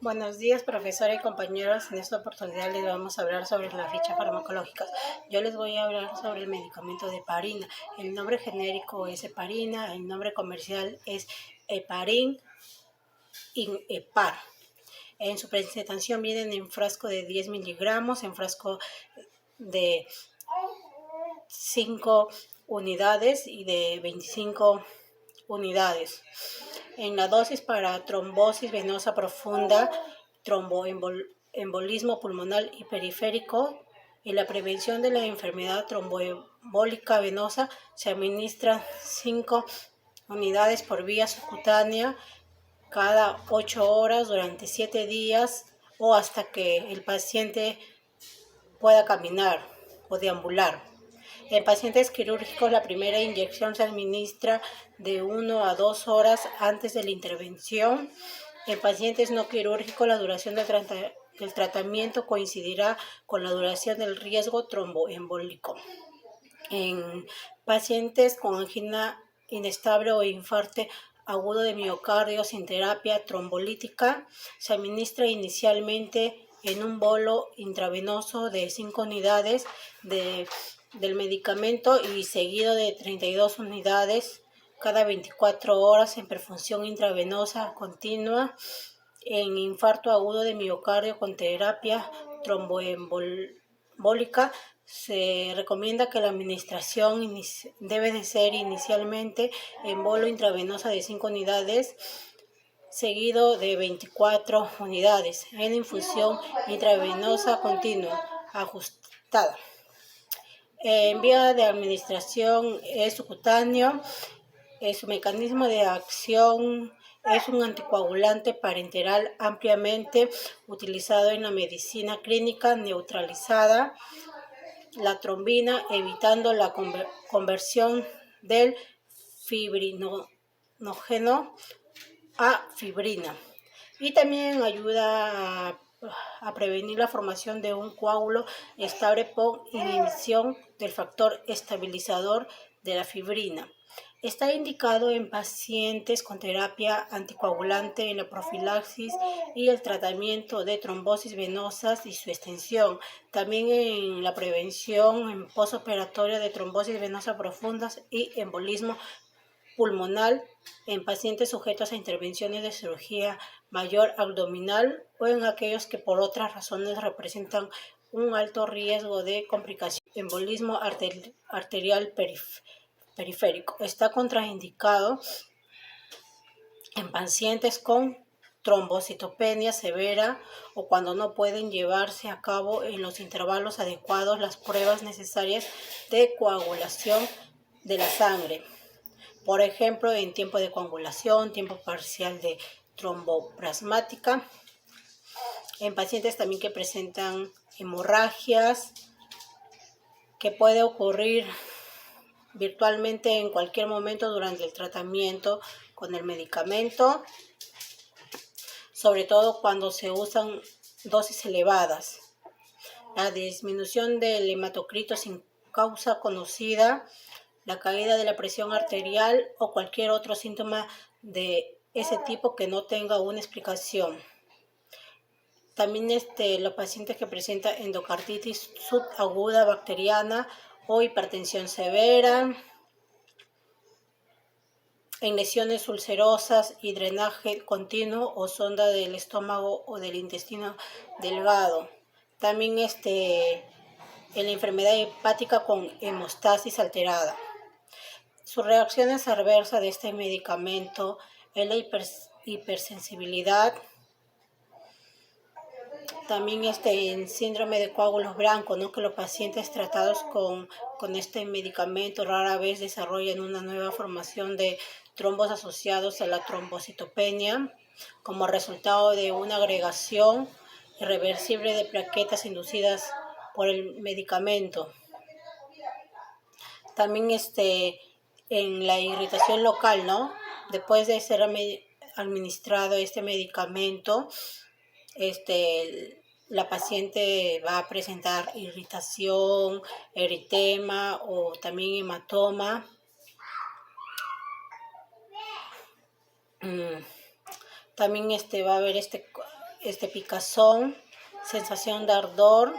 Buenos días, profesora y compañeros. En esta oportunidad les vamos a hablar sobre las fichas farmacológicas. Yo les voy a hablar sobre el medicamento de heparina. El nombre genérico es heparina, el nombre comercial es heparin Hepar. En su presentación vienen en frasco de 10 miligramos, en frasco de 5 unidades y de 25 unidades. En la dosis para trombosis venosa profunda, tromboembolismo pulmonar y periférico, en la prevención de la enfermedad tromboembólica venosa se administran 5 unidades por vía subcutánea cada 8 horas durante 7 días o hasta que el paciente pueda caminar o deambular. En pacientes quirúrgicos, la primera inyección se administra de 1 a 2 horas antes de la intervención. En pacientes no quirúrgicos, la duración del tratamiento coincidirá con la duración del riesgo tromboembólico. En pacientes con angina inestable o infarto agudo de miocardio sin terapia trombolítica, se administra inicialmente en un bolo intravenoso de 5 unidades del medicamento y seguido de 32 unidades cada 24 horas en perfusión intravenosa continua. En infarto agudo de miocardio con terapia tromboembólica se recomienda que la administración debe de ser inicialmente en bolo intravenosa de 5 unidades seguido de 24 unidades en infusión intravenosa continua ajustada. En vía de administración es subcutáneo. Su mecanismo de acción es un anticoagulante parenteral ampliamente utilizado en la medicina clínica, neutralizada la trombina, evitando la conversión del fibrinógeno a fibrina. Y también ayuda a prevenir la formación de un coágulo estable por inhibición del factor estabilizador de la fibrina. Está indicado en pacientes con terapia anticoagulante en la profilaxis y el tratamiento de trombosis venosas y su extensión. También en la prevención en postoperatoria de trombosis venosa profundas y embolismo pulmonar en pacientes sujetos a intervenciones de cirugía mayor abdominal o en aquellos que por otras razones representan un alto riesgo de complicación. Embolismo arterial periférico. Está contraindicado en pacientes con trombocitopenia severa o cuando no pueden llevarse a cabo en los intervalos adecuados las pruebas necesarias de coagulación de la sangre. Por ejemplo, en tiempo de coagulación, tiempo parcial de tromboplasmática, en pacientes también que presentan hemorragias, que puede ocurrir virtualmente en cualquier momento durante el tratamiento con el medicamento, sobre todo cuando se usan dosis elevadas. La disminución del hematocrito sin causa conocida, la caída de la presión arterial o cualquier otro síntoma de ese tipo que no tenga una explicación. También los pacientes que presentan endocarditis subaguda bacteriana o hipertensión severa, en lesiones ulcerosas y drenaje continuo o sonda del estómago o del intestino delgado. También en la enfermedad hepática con hemostasis alterada. Sus reacciones adversas de este medicamento es la hipersensibilidad, también en síndrome de coágulos blancos, ¿no? Que los pacientes tratados con este medicamento rara vez desarrollan una nueva formación de trombos asociados a la trombocitopenia como resultado de una agregación irreversible de plaquetas inducidas por el medicamento. También en la irritación local, ¿no? Después de ser administrado este medicamento, la paciente va a presentar irritación, eritema o también hematoma. También va a haber picazón, sensación de ardor.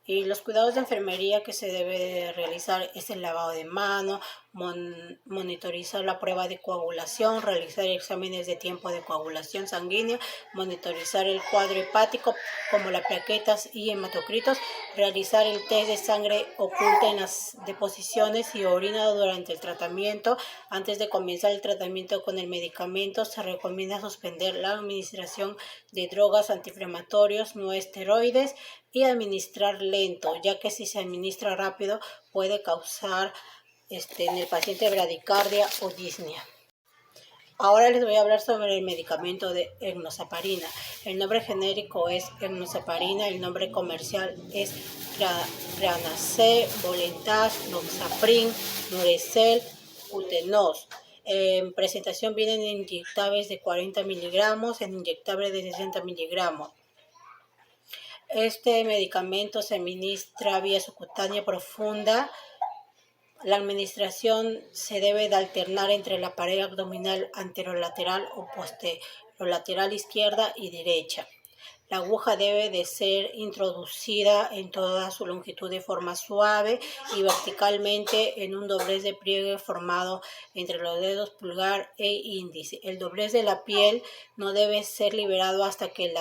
Y los cuidados de enfermería que se debe realizar es el lavado de manos, monitorizar la prueba de coagulación, realizar exámenes de tiempo de coagulación sanguínea, monitorizar el cuadro hepático como las plaquetas y hematocritos, realizar el test de sangre oculta en las deposiciones y orina durante el tratamiento. Antes de comenzar el tratamiento con el medicamento, se recomienda suspender la administración de drogas antiinflamatorios no esteroides y administrar lento, ya que si se administra rápido puede causar en el paciente bradicardia o disnea. Ahora les voy a hablar sobre el medicamento de enoxaparina. El nombre genérico es enoxaparina, el nombre comercial es Ranacé, Volentas, Noxaprin, Nurecel, Utenos. En presentación vienen inyectables de 40 miligramos, en inyectable de 60 miligramos. Este medicamento se administra vía subcutánea profunda. La administración se debe de alternar entre la pared abdominal anterolateral o posterolateral izquierda y derecha. La aguja debe de ser introducida en toda su longitud de forma suave y verticalmente en un doblez de pliegue formado entre los dedos pulgar e índice. El doblez de la piel no debe ser liberado hasta que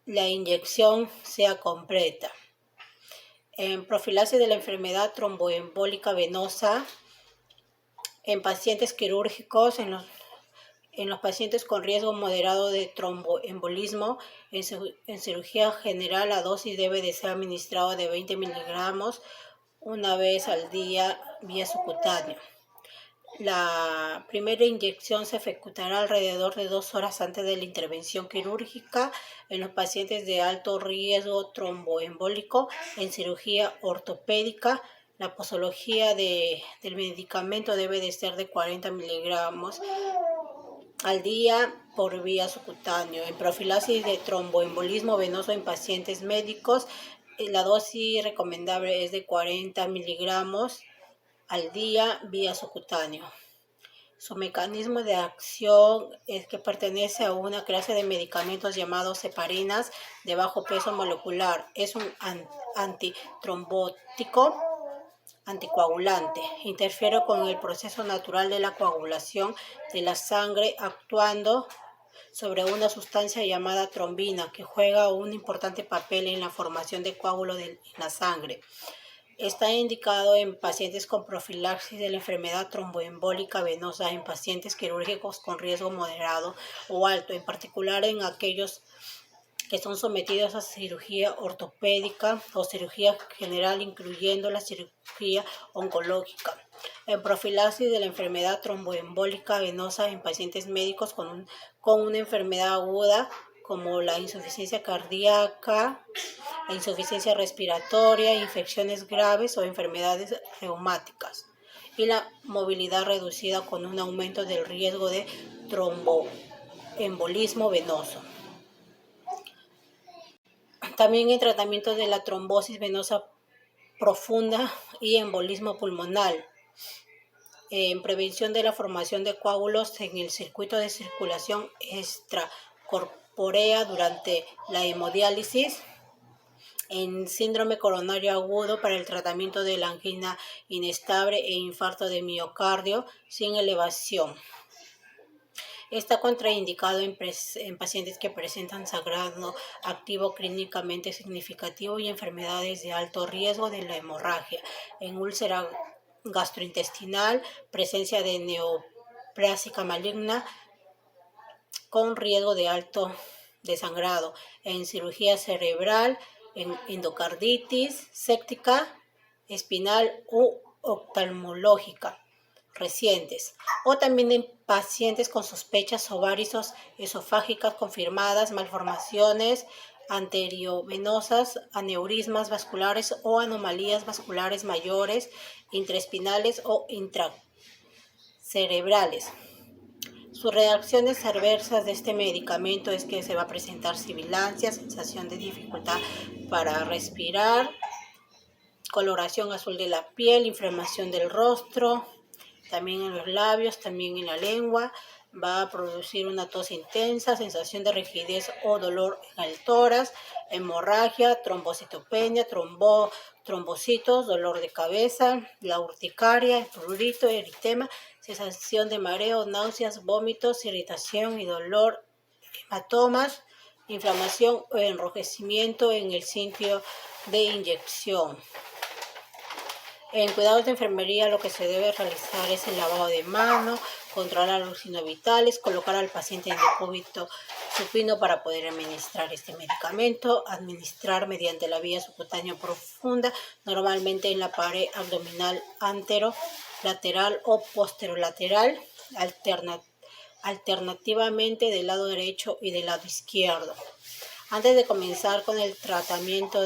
la inyección sea completa. En profilaxis de la enfermedad tromboembólica venosa, en pacientes quirúrgicos, en los pacientes con riesgo moderado de tromboembolismo, en cirugía general la dosis debe de ser administrada de 20 miligramos una vez al día vía subcutánea. La primera inyección se ejecutará alrededor de 2 horas antes de la intervención quirúrgica en los pacientes de alto riesgo tromboembólico en cirugía ortopédica. La posología del medicamento debe de ser de 40 miligramos al día por vía subcutánea. En profilaxis de tromboembolismo venoso en pacientes médicos, la dosis recomendable es de 40 miligramos al día vía subcutáneo. Su mecanismo de acción es que pertenece a una clase de medicamentos llamados heparinas de bajo peso molecular. Es un antitrombótico, anticoagulante. Interfiere con el proceso natural de la coagulación de la sangre actuando sobre una sustancia llamada trombina que juega un importante papel en la formación de coágulos en la sangre. Está indicado en pacientes con profilaxis de la enfermedad tromboembólica venosa, en pacientes quirúrgicos con riesgo moderado o alto, en particular en aquellos que son sometidos a cirugía ortopédica o cirugía general, incluyendo la cirugía oncológica. En profilaxis de la enfermedad tromboembólica venosa en pacientes médicos con una enfermedad aguda como la insuficiencia cardíaca, la insuficiencia respiratoria, infecciones graves o enfermedades reumáticas y la movilidad reducida con un aumento del riesgo de tromboembolismo venoso. También en tratamiento de la trombosis venosa profunda y embolismo pulmonar. En prevención de la formación de coágulos en el circuito de circulación extracorpórea durante la hemodiálisis. En síndrome coronario agudo para el tratamiento de la angina inestable e infarto de miocardio sin elevación. Está contraindicado en pacientes que presentan sangrado activo clínicamente significativo y enfermedades de alto riesgo de la hemorragia. En úlcera gastrointestinal, presencia de neoplásica maligna con riesgo de alto de sangrado. En cirugía cerebral, en endocarditis séptica, espinal u oftalmológica recientes, o también en pacientes con sospechas o varices esofágicas confirmadas, malformaciones anteriovenosas, aneurismas vasculares o anomalías vasculares mayores, intraespinales o intracerebrales. Sus reacciones adversas de este medicamento es que se va a presentar sibilancia, sensación de dificultad para respirar, coloración azul de la piel, inflamación del rostro, también en los labios, también en la lengua, va a producir una tos intensa, sensación de rigidez o dolor en el tórax, hemorragia, trombocitopenia, trombocitos, dolor de cabeza, la urticaria, prurito, eritema, sensación de mareo, náuseas, vómitos, irritación y dolor, hematomas, inflamación o enrojecimiento en el sitio de inyección. En cuidados de enfermería lo que se debe realizar es el lavado de manos, controlar los signos vitales, colocar al paciente en decúbito supino para poder administrar este medicamento, administrar mediante la vía subcutánea profunda, normalmente en la pared abdominal anterolateral o posterolateral, alternativamente del lado derecho y del lado izquierdo. Antes de comenzar con el tratamiento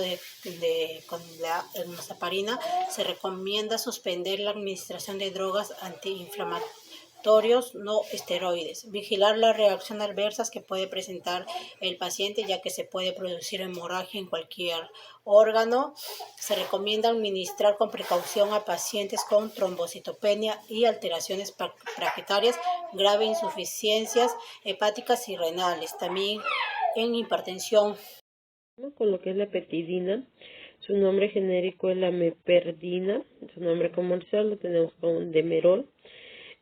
con la enoxaparina, se recomienda suspender la administración de drogas antiinflamatorios no esteroides. Vigilar las reacciones adversas que puede presentar el paciente, ya que se puede producir hemorragia en cualquier órgano. Se recomienda administrar con precaución a pacientes con trombocitopenia y alteraciones plaquetarias graves, insuficiencias hepáticas y renales. También en hipertensión. Con lo que es la petidina, su nombre genérico es la meperdina, su nombre comercial lo tenemos con Demerol.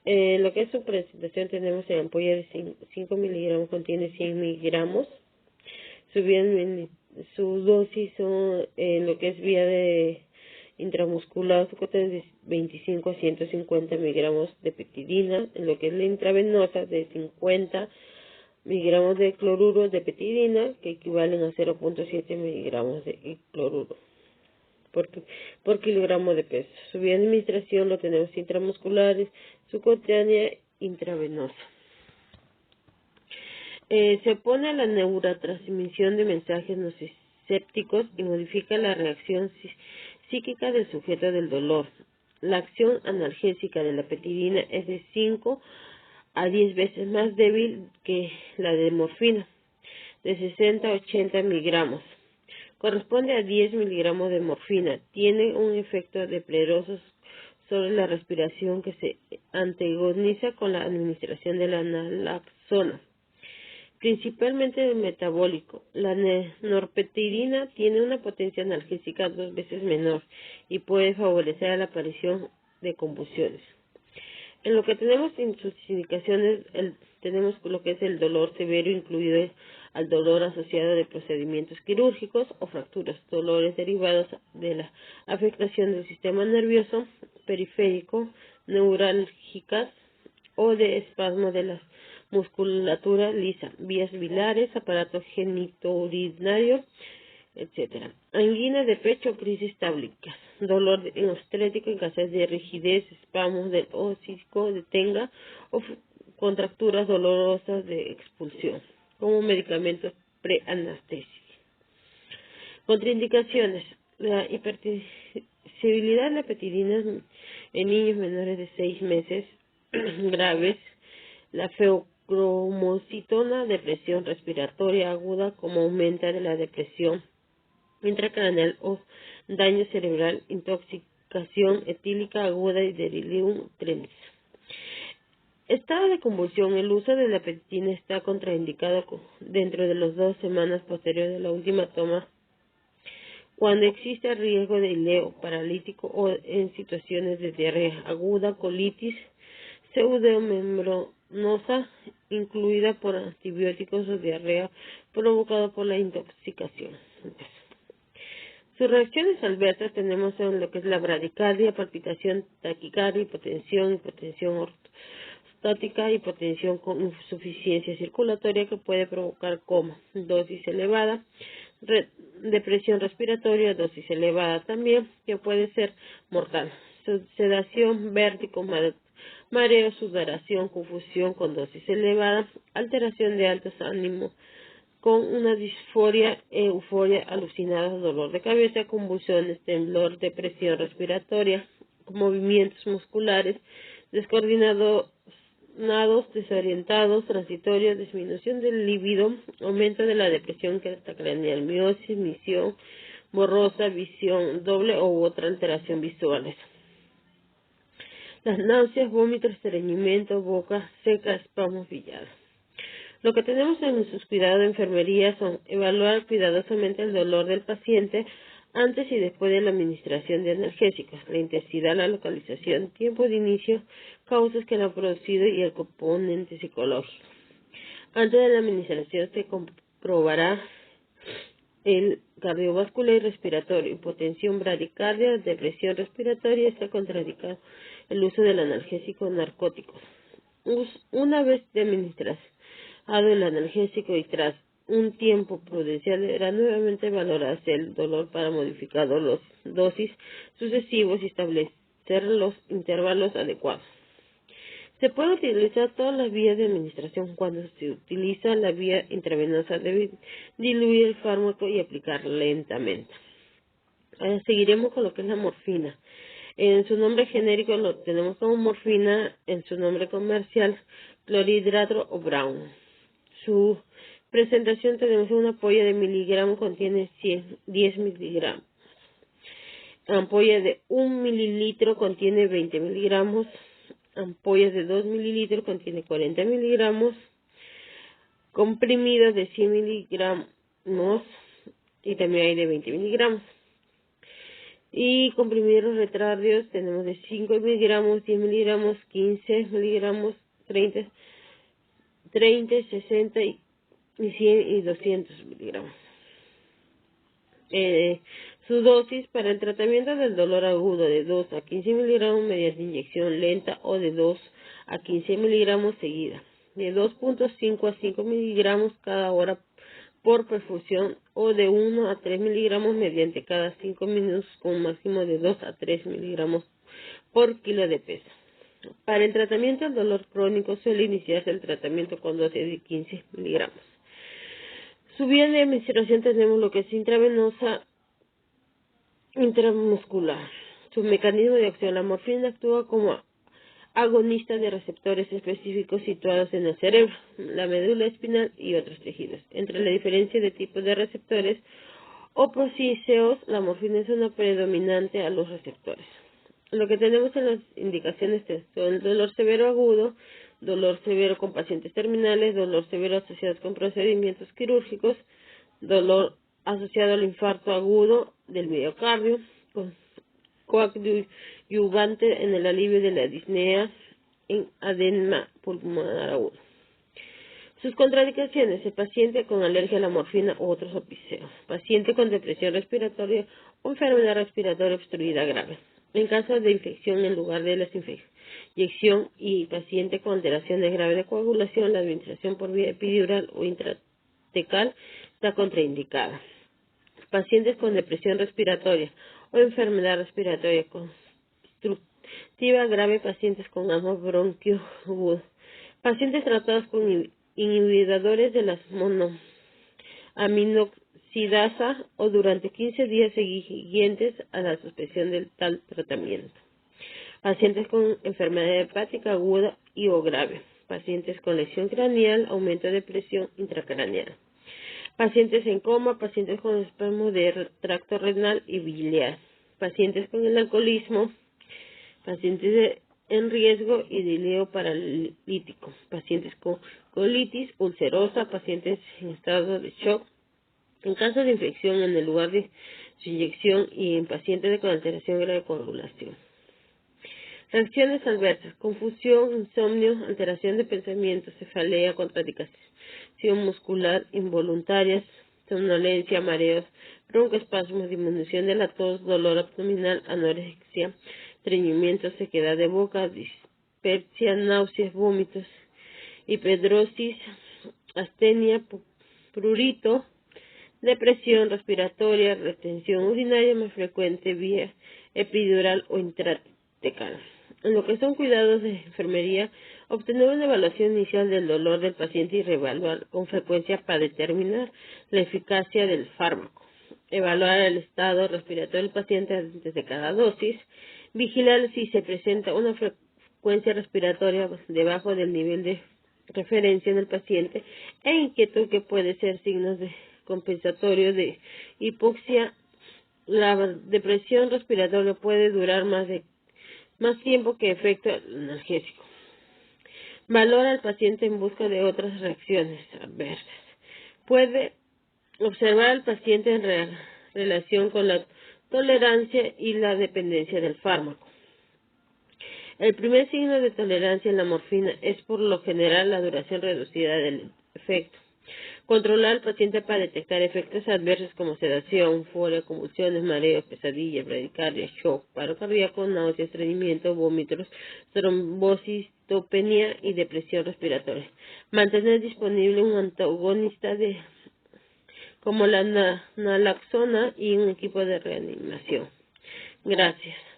Lo que es su presentación tenemos en ampolla de 5 miligramos, contiene 100 miligramos. Su dosis son, lo que es vía de intramuscular, su cota es de 25 a 150 miligramos de petidina, en lo que es la intravenosa de 50 miligramos de cloruro de petidina, que equivalen a 0.7 miligramos de cloruro por kilogramo de peso. Su vía de administración lo tenemos intramusculares, subcutánea, intravenosa. Se opone a la neurotransmisión de mensajes nociceptivos y modifica la reacción psíquica del sujeto del dolor. La acción analgésica de la petidina es de 5 a 10 veces más débil que la de morfina, de 60 a 80 miligramos. Corresponde a 10 miligramos de morfina. Tiene un efecto depleroso sobre la respiración que se antagoniza con la administración de la naloxona, principalmente metabólico. La norpeptidina tiene una potencia analgésica 2 veces menor y puede favorecer la aparición de convulsiones. En lo que tenemos en sus indicaciones, tenemos lo que es el dolor severo, incluido al dolor asociado de procedimientos quirúrgicos o fracturas, dolores derivados de la afectación del sistema nervioso periférico, neurálgicas o de espasmo de la musculatura lisa, vías biliares, aparato genitourinario, etc. Angina de pecho, crisis táblicas, dolor obstétrico en caso de rigidez, espasmos del hocico de tenga o contracturas dolorosas de expulsión, como medicamentos preanestésicos. Contraindicaciones: la hipersensibilidad a la petidina en niños menores de 6 meses graves, la feocromocitona, depresión respiratoria aguda, como aumenta de la depresión intracraneal o daño cerebral, intoxicación etílica aguda y delirium tremens. Estado de convulsión. El uso de la petidina está contraindicado dentro de las 2 semanas posteriores de la última toma, cuando existe riesgo de hileo paralítico o en situaciones de diarrea aguda, colitis pseudomembranosa incluida por antibióticos o diarrea provocada por la intoxicación. Sus reacciones adversas tenemos en lo que es la bradicardia, palpitación, taquicardia, hipotensión ortostática, hipotensión con insuficiencia circulatoria que puede provocar coma, dosis elevada, depresión respiratoria, dosis elevada también, que puede ser mortal, sedación, vértigo, mareo, sudoración, confusión con dosis elevada, alteración de altos ánimos, con una disforia, euforia, alucinadas, dolor de cabeza, convulsiones, temblor, depresión respiratoria, movimientos musculares descoordinados, desorientados, transitorios, disminución del libido, aumento de la depresión craneal, miosis, visión borrosa, visión doble u otra alteración visuales. las náuseas, vómitos, estreñimiento, boca seca, espasmos, villados. Lo que tenemos en sus cuidados de enfermería son evaluar cuidadosamente el dolor del paciente antes y después de la administración de analgésicos, la intensidad, la localización, tiempo de inicio, causas que lo han producido y el componente psicológico. Antes de la administración se comprobará el cardiovascular y respiratorio, hipotensión, bradicardia, depresión respiratoria. Está contraindicado el uso del analgésico narcótico. Una vez de administrado el analgésico y tras un tiempo prudencial deberá nuevamente valorarse el dolor para modificar los dosis sucesivos y establecer los intervalos adecuados. Se puede utilizar todas las vías de administración. Cuando se utiliza la vía intravenosa debe diluir el fármaco y aplicar lentamente. Ahora seguiremos con lo que es la morfina. En su nombre genérico lo tenemos como morfina, en su nombre comercial clorhidrato o brown. Su presentación tenemos una ampolla de miligramo, contiene 10 miligramos. Ampolla de 1 mililitro contiene 20 miligramos. Ampollas de 2 mililitros contiene 40 miligramos. Comprimidos de 100 miligramos y también hay de 20 miligramos. Y comprimidos retrácteos tenemos de 5 miligramos, 10 miligramos, 15 miligramos, 30, 60 y 100 y 200 miligramos. Su dosis para el tratamiento del dolor agudo de 2 a 15 miligramos mediante inyección lenta o de 2 a 15 miligramos seguida, de 2.5 a 5 miligramos cada hora por perfusión o de 1 a 3 miligramos mediante cada 5 minutos con un máximo de 2 a 3 miligramos por kilo de peso. Para el tratamiento del dolor crónico suele iniciarse el tratamiento con dosis de 15 miligramos. Su vía de administración tenemos lo que es intravenosa, intramuscular. Su mecanismo de acción: la morfina actúa como agonista de receptores específicos situados en el cerebro, la médula espinal y otros tejidos. Entre la diferencia de tipos de receptores o posíceos, la morfina es una predominante a los receptores. Lo que tenemos en las indicaciones son dolor severo agudo, dolor severo con pacientes terminales, dolor severo asociado con procedimientos quirúrgicos, dolor asociado al infarto agudo del miocardio, coadyuvante en el alivio de la disnea en edema pulmonar agudo. Sus contraindicaciones: el paciente con alergia a la morfina u otros opicios, paciente con depresión respiratoria o enfermedad respiratoria obstruida grave. En caso de infección en lugar de la inyección y paciente con alteraciones graves de coagulación, la administración por vía epidural o intratecal está contraindicada. Pacientes con depresión respiratoria o enfermedad respiratoria obstructiva grave, pacientes con asma bronquioagudo, pacientes tratados con inhibidores de las monoaminoxidasa o durante 15 días siguientes a la suspensión del tal tratamiento. Pacientes con enfermedad hepática aguda y o grave, pacientes con lesión craneal, aumento de presión intracraneal, pacientes en coma, pacientes con espasmo de tracto renal y biliar, pacientes con el alcoholismo, pacientes en riesgo y delio paralítico, pacientes con colitis ulcerosa, pacientes en estado de shock, en caso de infección en el lugar de su inyección y en pacientes con alteración grave de coagulación. Reacciones adversas: confusión, insomnio, alteración de pensamiento, cefalea, contracción muscular involuntaria, somnolencia, mareos, broncoespasmos, disminución de la tos, dolor abdominal, anorexia, estreñimiento, sequedad de boca, dispepsia, náuseas, vómitos, hiperhidrosis, astenia, prurito, depresión respiratoria, retención urinaria más frecuente vía epidural o intratecal. En lo que son cuidados de enfermería, obtener una evaluación inicial del dolor del paciente y reevaluar con frecuencia para determinar la eficacia del fármaco. Evaluar el estado respiratorio del paciente antes de cada dosis. Vigilar si se presenta una frecuencia respiratoria debajo del nivel de referencia del paciente e inquietud que puede ser signos de compensatorio de hipoxia. La depresión respiratoria puede durar más más tiempo que efecto analgésico. Valora al paciente en busca de otras reacciones adversas. Puede observar al paciente en relación con la tolerancia y la dependencia del fármaco. El primer signo de tolerancia en la morfina es por lo general la duración reducida del efecto. Controlar al paciente para detectar efectos adversos como sedación, euforia, convulsiones, mareos, pesadillas, bradicardia, shock, paro cardíaco, náuseas, estreñimiento, vómitos, trombosis, osteopenia y depresión respiratoria. Mantener disponible un antagonista como la naloxona y un equipo de reanimación. Gracias.